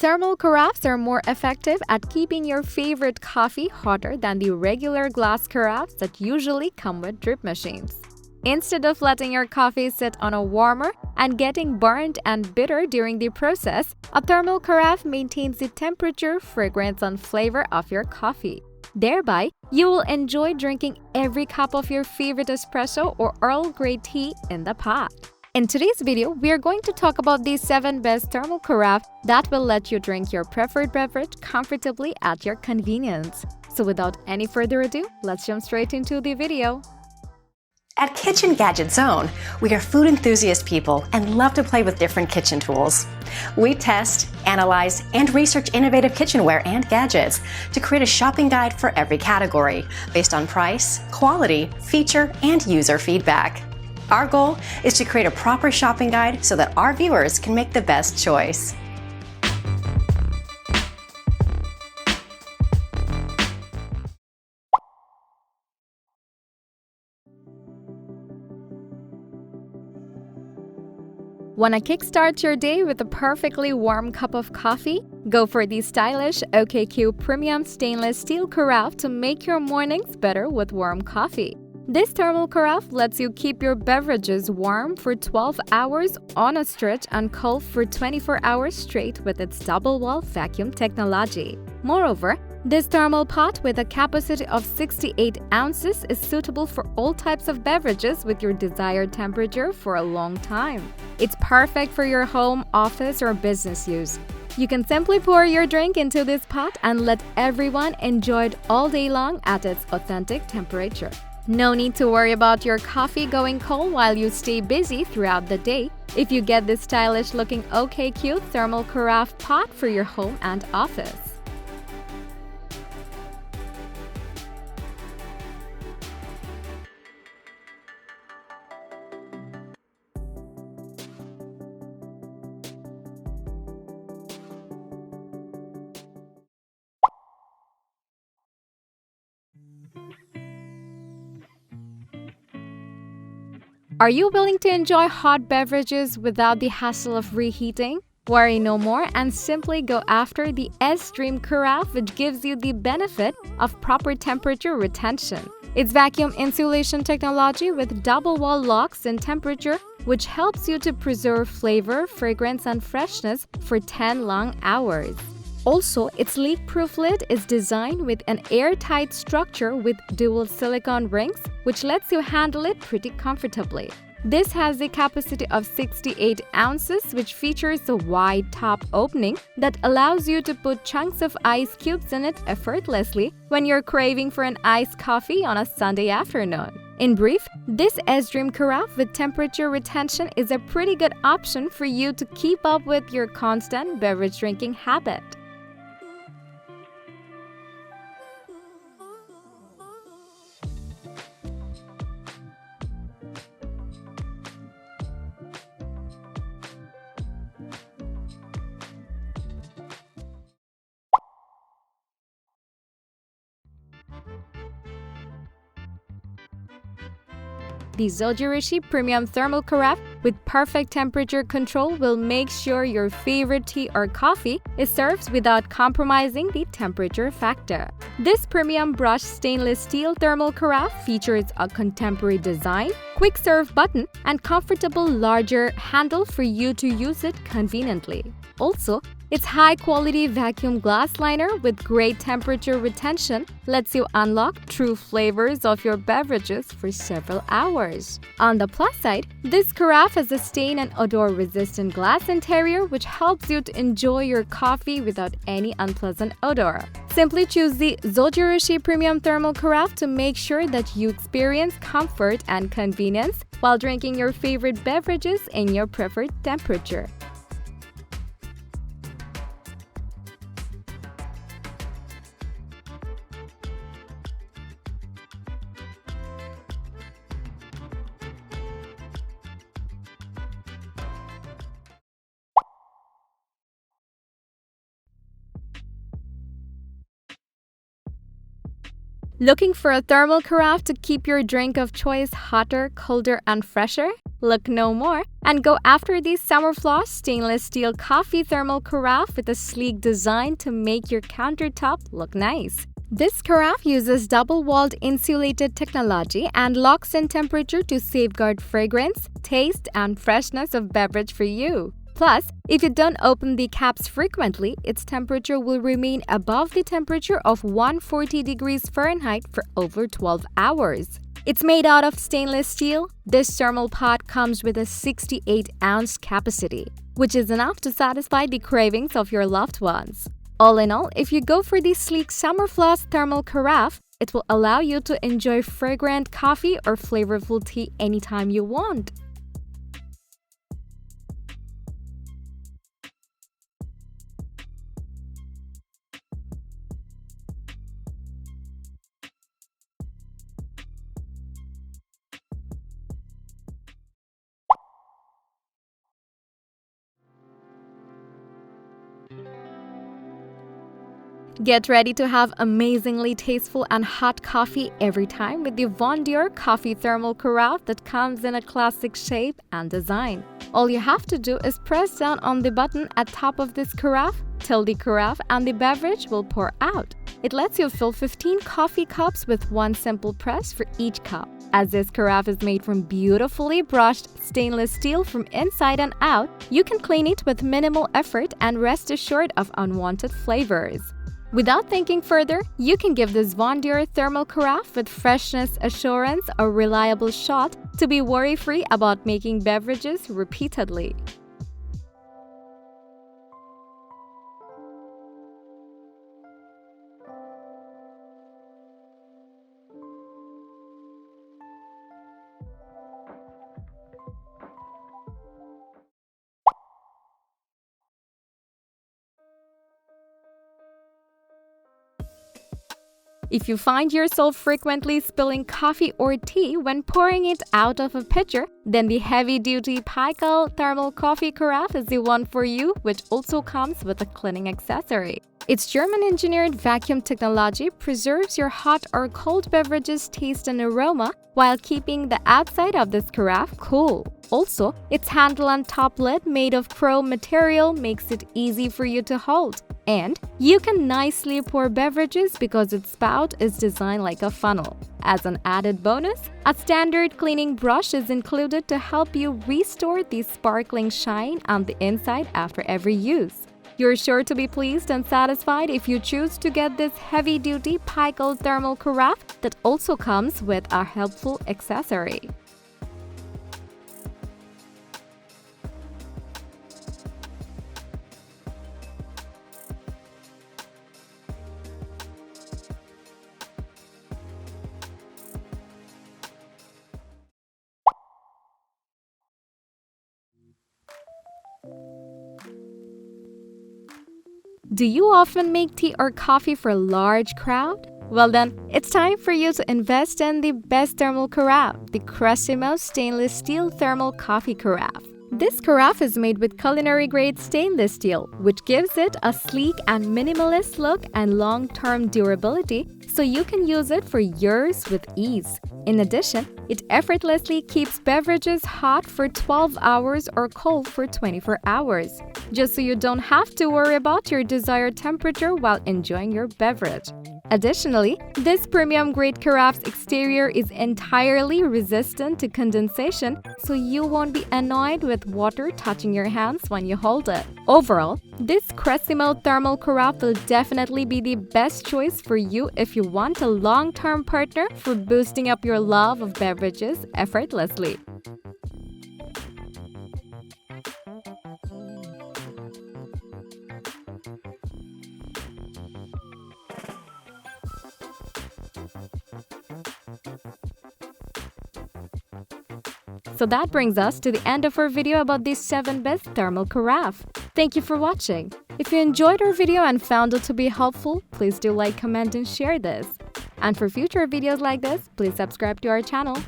Thermal carafes are more effective at keeping your favorite coffee hotter than the regular glass carafes that usually come with drip machines. Instead of letting your coffee sit on a warmer and getting burnt and bitter during the process, a thermal carafe maintains the temperature, fragrance, and flavor of your coffee. Thereby, you will enjoy drinking every cup of your favorite espresso or Earl Grey tea in the pot. In today's video, we are going to talk about the 7 best thermal carafes that will let you drink your preferred beverage comfortably at your convenience. So without any further ado, let's jump straight into the video. At Kitchen Gadget Zone, we are food enthusiast people and love to play with different kitchen tools. We test, analyze, and research innovative kitchenware and gadgets to create a shopping guide for every category based on price, quality, feature, and user feedback. Our goal is to create a proper shopping guide so that our viewers can make the best choice. Want to kickstart your day with a perfectly warm cup of coffee? Go for the stylish OKQ Premium Stainless Steel Carafe to make your mornings better with warm coffee. This thermal carafe lets you keep your beverages warm for 12 hours on a stretch and cold for 24 hours straight with its double-wall vacuum technology. Moreover, this thermal pot with a capacity of 68 ounces is suitable for all types of beverages with your desired temperature for a long time. It's perfect for your home, office, or business use. You can simply pour your drink into this pot and let everyone enjoy it all day long at its authentic temperature. No need to worry about your coffee going cold while you stay busy throughout the day if you get this stylish-looking OKQ thermal carafe pot for your home and office. Are you willing to enjoy hot beverages without the hassle of reheating? Worry no more and simply go after the SDREAM Carafe, which gives you the benefit of proper temperature retention. Its vacuum insulation technology with double-wall locks in temperature, which helps you to preserve flavor, fragrance, and freshness for 10 long hours. Also, its leak-proof lid is designed with an airtight structure with dual silicone rings, which lets you handle it pretty comfortably. This has the capacity of 68 ounces, which features a wide top opening that allows you to put chunks of ice cubes in it effortlessly when you're craving for an iced coffee on a Sunday afternoon. In brief, this SDREAM Carafe with temperature retention is a pretty good option for you to keep up with your constant beverage drinking habit. The Zojirushi Premium Thermal Carafe with perfect temperature control will make sure your favorite tea or coffee is served without compromising the temperature factor. This premium brushed stainless steel thermal carafe features a contemporary design, quick serve button, and comfortable larger handle for you to use it conveniently. Also, its high-quality vacuum glass liner with great temperature retention lets you unlock true flavors of your beverages for several hours. On the plus side, this carafe has a stain and odor-resistant glass interior which helps you to enjoy your coffee without any unpleasant odor. Simply choose the Zojirushi Premium Thermal Carafe to make sure that you experience comfort and convenience while drinking your favorite beverages in your preferred temperature. Looking for a thermal carafe to keep your drink of choice hotter, colder, and fresher? Look no more and go after the Sumerflos stainless steel coffee thermal carafe with a sleek design to make your countertop look nice. This carafe uses double-walled insulated technology and locks in temperature to safeguard fragrance, taste, and freshness of beverage for you. Plus, if you don't open the caps frequently, its temperature will remain above the temperature of 140 degrees Fahrenheit for over 12 hours. It's made out of stainless steel. This thermal pot comes with a 68-ounce capacity, which is enough to satisfy the cravings of your loved ones. All in all, if you go for the sleek Sumerflos thermal carafe, it will allow you to enjoy fragrant coffee or flavorful tea anytime you want. Get ready to have amazingly tasteful and hot coffee every time with the Vondior coffee thermal carafe that comes in a classic shape and design. All you have to do is press down on the button at top of this carafe till the carafe and the beverage will pour out. It lets you fill 15 coffee cups with one simple press for each cup. As this carafe is made from beautifully brushed stainless steel from inside and out, you can clean it with minimal effort and rest assured of unwanted flavors. Without thinking further, you can give this Vondior thermal carafe with freshness assurance a reliable shot to be worry-free about making beverages repeatedly. If you find yourself frequently spilling coffee or tea when pouring it out of a pitcher, then the heavy-duty Pykal thermal coffee carafe is the one for you, which also comes with a cleaning accessory. Its German-engineered vacuum technology preserves your hot or cold beverages' taste and aroma while keeping the outside of this carafe cool. Also, its handle and top lid made of chrome material makes it easy for you to hold. And you can nicely pour beverages because its spout is designed like a funnel. As an added bonus, a standard cleaning brush is included to help you restore the sparkling shine on the inside after every use. You're sure to be pleased and satisfied if you choose to get this heavy-duty Pykal thermal carafe that also comes with a helpful accessory. Do you often make tea or coffee for a large crowd? Well then, it's time for you to invest in the best thermal carafe, the Cresimo stainless steel thermal coffee carafe. This carafe is made with culinary-grade stainless steel, which gives it a sleek and minimalist look and long-term durability, so you can use it for years with ease. In addition, it effortlessly keeps beverages hot for 12 hours or cold for 24 hours, just so you don't have to worry about your desired temperature while enjoying your beverage. Additionally, this premium-grade carafe's exterior is entirely resistant to condensation, so you won't be annoyed with water touching your hands when you hold it. Overall, this Cresimo thermal carafe will definitely be the best choice for you if you want a long-term partner for boosting up your love of beverages effortlessly. So that brings us to the end of our video about these 7 best thermal carafe. Thank you for watching. If you enjoyed our video and found it to be helpful, please do like, comment, and share this. And for future videos like this, please subscribe to our channel.